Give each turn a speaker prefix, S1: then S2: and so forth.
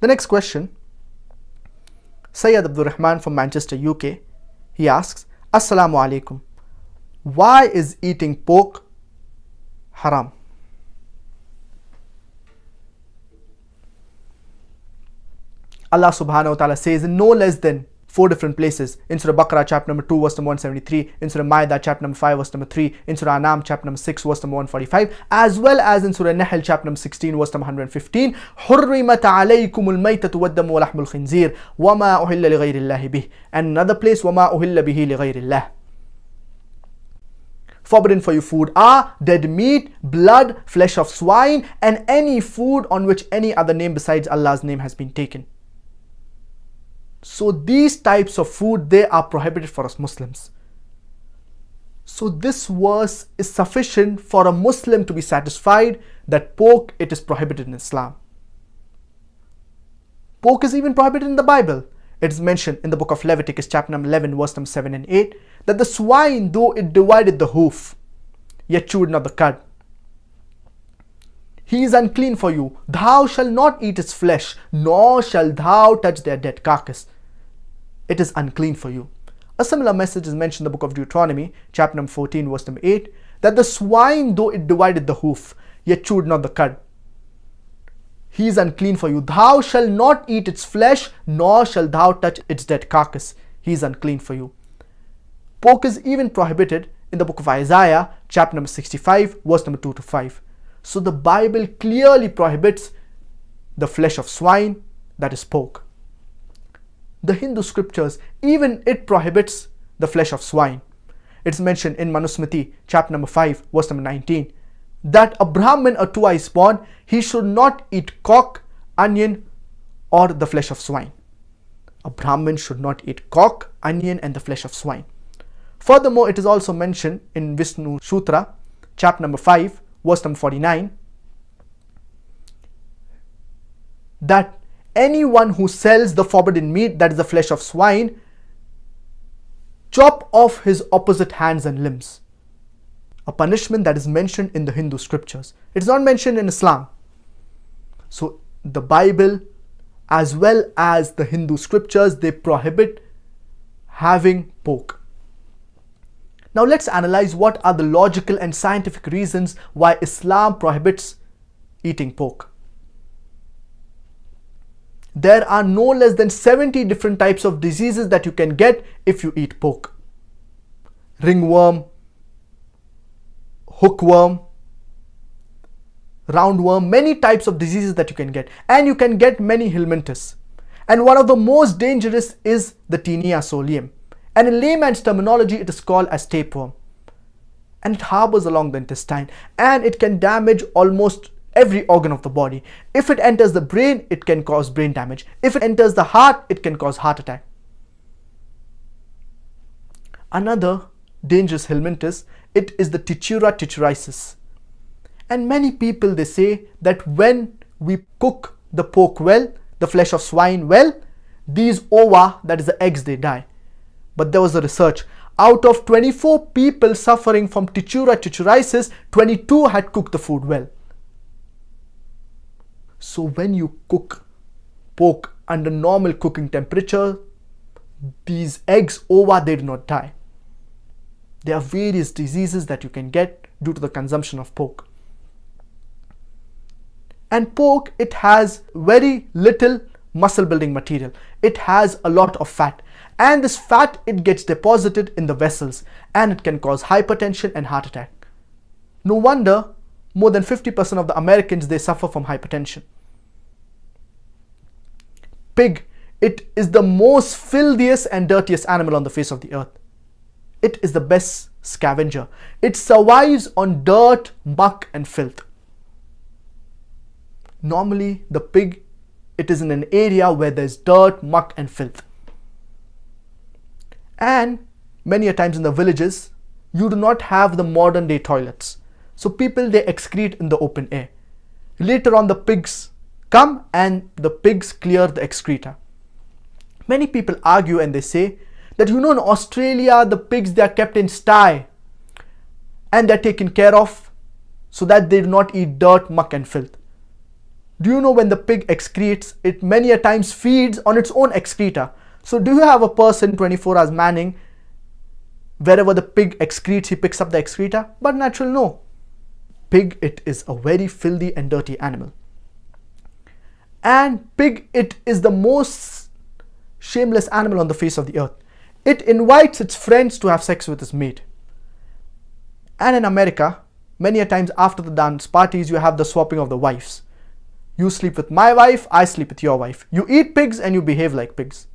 S1: The next question, Sayyid Abdul Rahman from Manchester, UK, he asks, Assalamu alaikum. Why is eating pork haram? Allah subhanahu wa ta'ala says in no less than 4 different places, in Surah Baqarah chapter number 2 verse number 173, in Surah Ma'idah chapter number 5 verse number 3, in Surah Anam chapter number 6 verse number 145, as well as in Surah Nahl chapter number 16 verse number 115, حُرِّمَتْ عَلَيْكُمُ الْمَيْتَةُ وَالدَّمُ وَلَحْمُ الْخِنْزِيرِ وَمَا أُحِلَّ لِغَيْرِ اللَّهِ بِهِ, and another place, وَمَا أُحِلَّ بِهِ لِغَيْرِ اللَّهِ. Forbidden for you food are dead meat, blood, flesh of swine, and any food on which any other name besides Allah's name has been taken. So these types of food, they are prohibited for us Muslims. So this verse is sufficient for a Muslim to be satisfied that pork, it is prohibited in Islam. Pork is even prohibited in the Bible. It is mentioned in the book of Leviticus chapter number 11 verse number 7 and 8 that the swine, though it divided the hoof, yet chewed not the cud. He is unclean for you. Thou shalt not eat its flesh, nor shalt thou touch their dead carcass. It is unclean for you. A similar message is mentioned in the book of Deuteronomy, chapter number 14, verse number 8, that the swine, though it divided the hoof, yet chewed not the cud. He is unclean for you. Thou shalt not eat its flesh, nor shalt thou touch its dead carcass. He is unclean for you. Pork is even prohibited in the book of Isaiah, chapter number 65, verse number 2 to 5. So the Bible clearly prohibits the flesh of swine, that is pork. The Hindu scriptures, even it prohibits the flesh of swine. It's mentioned in Manusmriti, chapter number 5, verse number 19, that a Brahmin or two is born, he should not eat cock, onion, or the flesh of swine. A Brahmin should not eat cock, onion, and the flesh of swine. Furthermore, it is also mentioned in Vishnu Sutra, chapter number 5, verse number 49, that anyone who sells the forbidden meat, that is the flesh of swine, chop off his opposite hands and limbs. A punishment that is mentioned in the Hindu scriptures. It is not mentioned in Islam. So the Bible as well as the Hindu scriptures, they prohibit having pork. Now let's analyze what are the logical and scientific reasons why Islam prohibits eating pork. There are no less than 70 different types of diseases that you can get if you eat pork. Ringworm, hookworm, roundworm, many types of diseases that you can get. And you can get many helminthes. And one of the most dangerous is the Taenia solium. And in layman's terminology, it is called as tapeworm. And it harbors along the intestine. And it can damage almost every organ of the body. If it enters the brain, it can cause brain damage. If it enters the heart, it can cause heart attack. Another dangerous helminthus, it is the Tichura tichuriasis. And many people, they say that when we cook the pork well, the flesh of swine well, these ova, that is the eggs, they die. But there was a research. Out of 24 people suffering from Tichura tichuriasis, 22 had cooked the food well. So when you cook pork under normal cooking temperature, these eggs, ova, they do not die. There are various diseases that you can get due to the consumption of pork. And pork, it has very little muscle building material. It has a lot of fat. And this fat, it gets deposited in the vessels and it can cause hypertension and heart attack. No wonder more than 50% of the Americans, they suffer from hypertension. Pig, it is the most filthiest and dirtiest animal on the face of the earth. It is the best scavenger. It survives on dirt, muck and filth. Normally, the pig, it is in an area where there's dirt, muck and filth. And many a times in the villages, you do not have the modern day toilets. So people, they excrete in the open air. Later on, the pigs come and the pigs clear the excreta. Many people argue and they say that, you know, in Australia, the pigs, they are kept in sty and they're taken care of so that they do not eat dirt, muck and filth. Do you know when the pig excretes, it many a times feeds on its own excreta? So do you have a person 24 hours manning, wherever the pig excretes, he picks up the excreta? But natural, no. Pig, it is a very filthy and dirty animal. And pig, it is the most shameless animal on the face of the earth. It invites its friends to have sex with its mate. And in America, many a times after the dance parties, you have the swapping of the wives. You sleep with my wife, I sleep with your wife. You eat pigs and you behave like pigs.